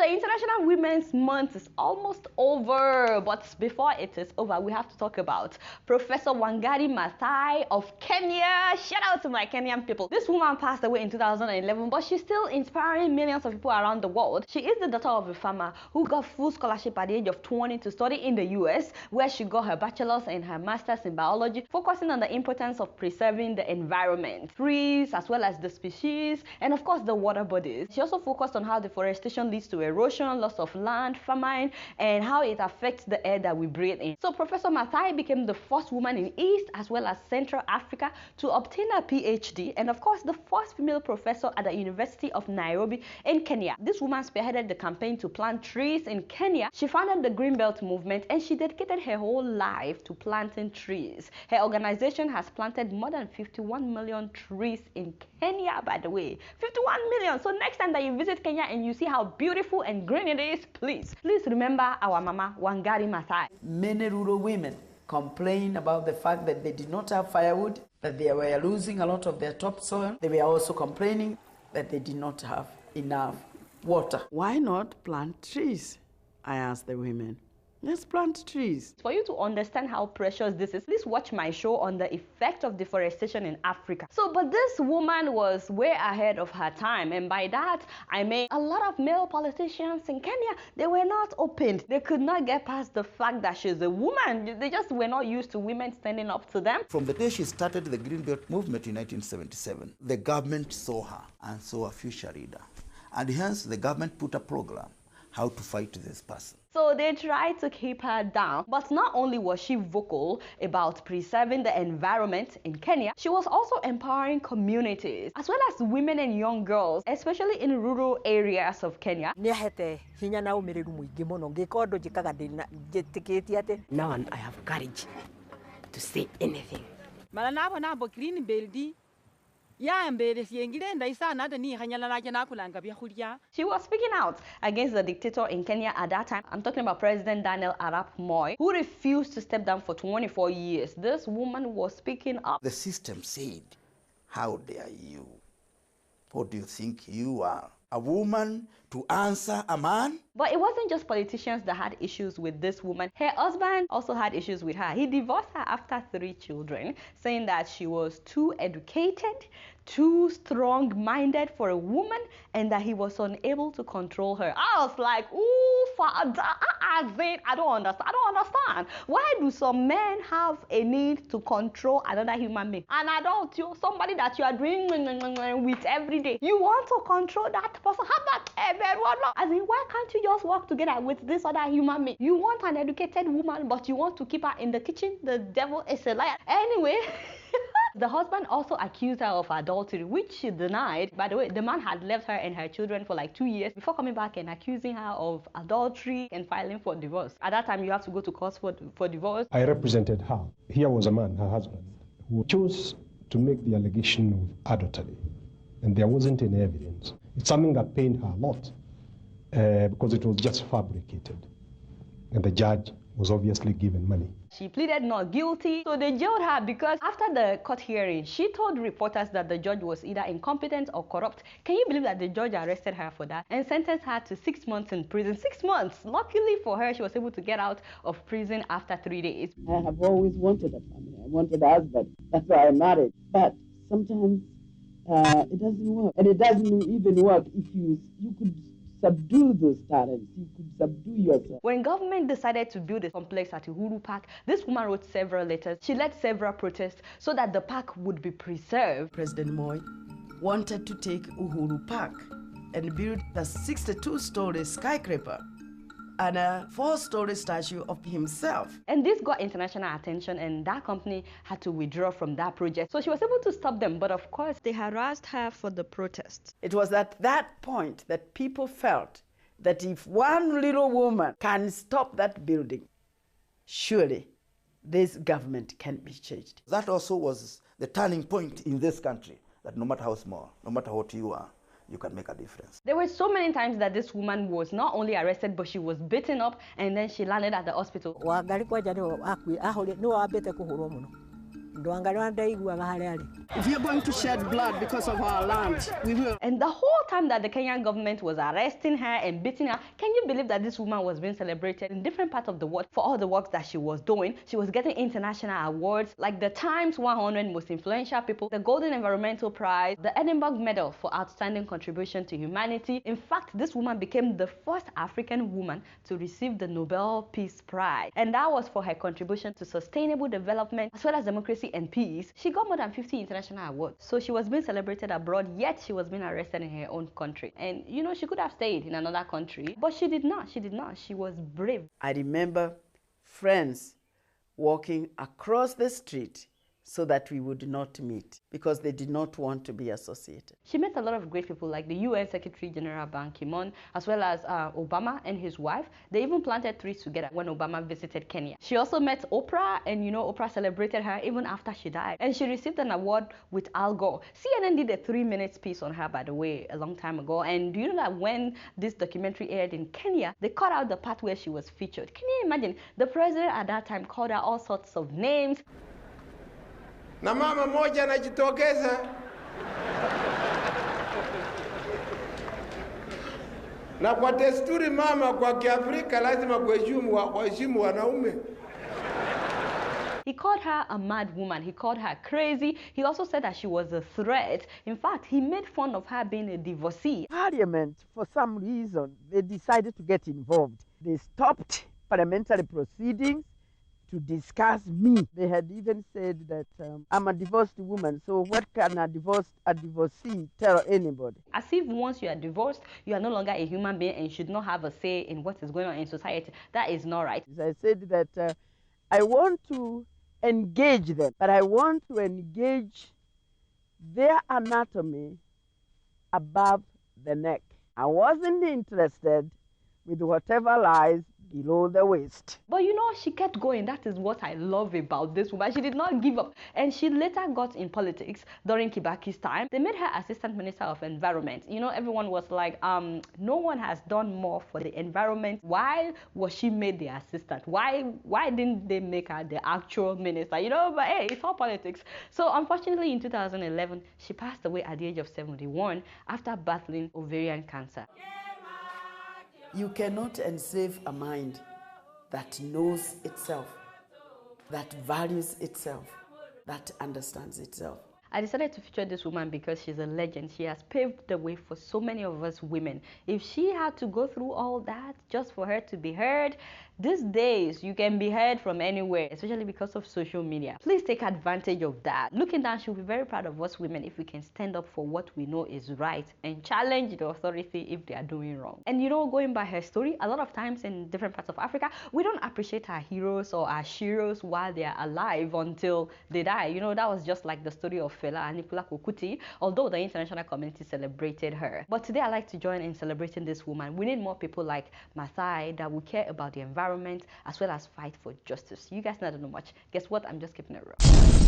the International Women's Month is almost over, but before it is over, we have to talk about Professor Wangari Maathai of Kenya. Shout out to my Kenyan people. This woman passed away in 2011, but she's still inspiring millions of people around the world. She is the daughter of a farmer who got full scholarship at the age of 20 to study in the US, where she got her bachelor's and her master's in biology, focusing on the importance of preserving the environment, trees, as well as the species, and of course the water bodies. She also focused on how deforestation leads to erosion, loss of land, famine, and how it affects the air that we breathe in. So Professor Maathai became the first woman in East as well as Central Africa to obtain a PhD, and of course the first female professor at the University of Nairobi in Kenya. This woman spearheaded the campaign to plant trees in Kenya. She founded the Green Belt movement, and she dedicated her whole life to planting trees. Her organization has planted more than 51 million trees in Kenya, by the way. 51 million. So next time that you visit Kenya and you see how beautiful and green it is, please remember our mama Wangari Maathai. Many rural women complain about the fact that they did not have firewood, that they were losing a lot of their topsoil. They were also complaining that they did not have enough water. Why not plant trees? I asked the women. Let's plant trees. For you to understand how precious this is, please watch my show on the effect of deforestation in Africa. But this woman was way ahead of her time, and by that I mean a lot of male politicians in Kenya, they were not opened. They could not get past the fact that she's a woman. They just were not used to women standing up to them. From the day she started the Green Belt movement in 1977, the government saw her and saw a future leader, and hence the government put a program how to fight this person. So they tried to keep her down. But not only was she vocal about preserving the environment in Kenya, she was also empowering communities, as well as women and young girls, especially in rural areas of Kenya. Now I have courage to say anything. She was speaking out against the dictator in Kenya at that time. I'm talking about President Daniel Arap Moi, who refused to step down for 24 years. This woman was speaking up. The system said, how dare you? What do you think you are? A woman to answer a man? But it wasn't just politicians that had issues with this woman. Her husband also had issues with her. He divorced her after 3 children, saying that she was too educated, too strong-minded for a woman, and that he was unable to control her. I was like, ooh, father, I don't understand. Why do some men have a need to control another human being? And I don't, somebody that you are doing with every day, you want to control that person? How about everyone? As in, why can't you just work together with this other human being? You want an educated woman, but you want to keep her in the kitchen? The devil is a liar. Anyway, the husband also accused her of adultery, which she denied. By the way, the man had left her and her children for like 2 years before coming back and accusing her of adultery and filing for divorce. At that time, you have to go to court for divorce. I represented her. Here was a man, her husband, who chose to make the allegation of adultery, and there wasn't any evidence. It's something that pained her a lot because it was just fabricated, and the judge was obviously given money. She pleaded not guilty, so they jailed her because after the court hearing, she told reporters that the judge was either incompetent or corrupt. Can you believe that the judge arrested her for that and sentenced her to 6 months in prison? 6 months! Luckily for her, she was able to get out of prison after 3 days. I have always wanted a family. I wanted a husband. That's why I married. But sometimes it doesn't work. And it doesn't even work if you could subdue those talents. You could subdue yourself. When government decided to build a complex at Uhuru Park, this woman wrote several letters. She led several protests so that the park would be preserved. President Moi wanted to take Uhuru Park and build a 62-story skyscraper and a 4-story statue of himself. And this got international attention, and that company had to withdraw from that project. So she was able to stop them, but of course they harassed her for the protests. It was at that point that people felt that if one little woman can stop that building, surely this government can be changed. That also was the turning point in this country, that no matter how small, no matter what you are, you can make a difference. There were so many times that this woman was not only arrested, but she was beaten up, and then she landed at the hospital. If you're going to shed blood because of our land, we will. And the whole time that the Kenyan government was arresting her and beating her, can you believe that this woman was being celebrated in different parts of the world for all the work that she was doing? She was getting international awards like the Times 100 Most Influential People, the Golden Environmental Prize, the Edinburgh Medal for Outstanding Contribution to Humanity. In fact, this woman became the first African woman to receive the Nobel Peace Prize. And that was for her contribution to sustainable development as well as democracy and peace. She got more than 50 international awards. So she was being celebrated abroad, yet she was being arrested in her own country. And you know, she could have stayed in another country, but she did not. She did not. She was brave. I remember friends walking across the street so that we would not meet because they did not want to be associated. She met a lot of great people like the UN Secretary General Ban Ki-moon, as well as Obama and his wife. They even planted trees together when Obama visited Kenya. She also met Oprah, and you know, Oprah celebrated her even after she died. And she received an award with Al Gore. CNN did a 3-minute piece on her, by the way, a long time ago. And do you know that when this documentary aired in Kenya, they cut out the part where she was featured? Can you imagine? The president at that time called her all sorts of names. Na mama moja anajitokeza na kwa desturi mama kwa Kiafrika lazima kuheshimu wanaume. He called her a mad woman. He called her crazy. He also said that she was a threat. In fact, he made fun of her being a divorcee. Parliament, for some reason, they decided to get involved. They stopped parliamentary proceedings to discuss me. They had even said that I'm a divorced woman, so what can a divorcee tell anybody? As if once you are divorced, you are no longer a human being and should not have a say in what is going on in society. That is not right. I said that I want to engage them, but I want to engage their anatomy above the neck. I wasn't interested with whatever lies below the waist. But you know, she kept going. That is what I love about this woman. She did not give up. And she later got in politics during Kibaki's time. They made her Assistant Minister of Environment. You know, everyone was like, no one has done more for the environment. Why was she made the assistant? Why didn't they make her the actual minister? You know, but hey, it's all politics. So unfortunately, in 2011, she passed away at the age of 71 after battling ovarian cancer. You cannot enslave a mind that knows itself, that values itself, that understands itself. I decided to feature this woman because she's a legend. She has paved the way for so many of us women. If she had to go through all that just for her to be heard, these days you can be heard from anywhere, especially because of social media. Please take advantage of that. Looking down, she'll be very proud of us women if we can stand up for what we know is right and challenge the authority if they are doing wrong. And you know, going by her story, a lot of times in different parts of Africa, we don't appreciate our heroes or our sheroes while they are alive until they die. You know, that was just like the story of Fela Anikulapo Kuti, although the international community celebrated her. But today I'd like to join in celebrating this woman. We need more people like Maathai that will care about the environment as well as fight for justice. You guys know I don't know much. Guess what? I'm just keeping it real.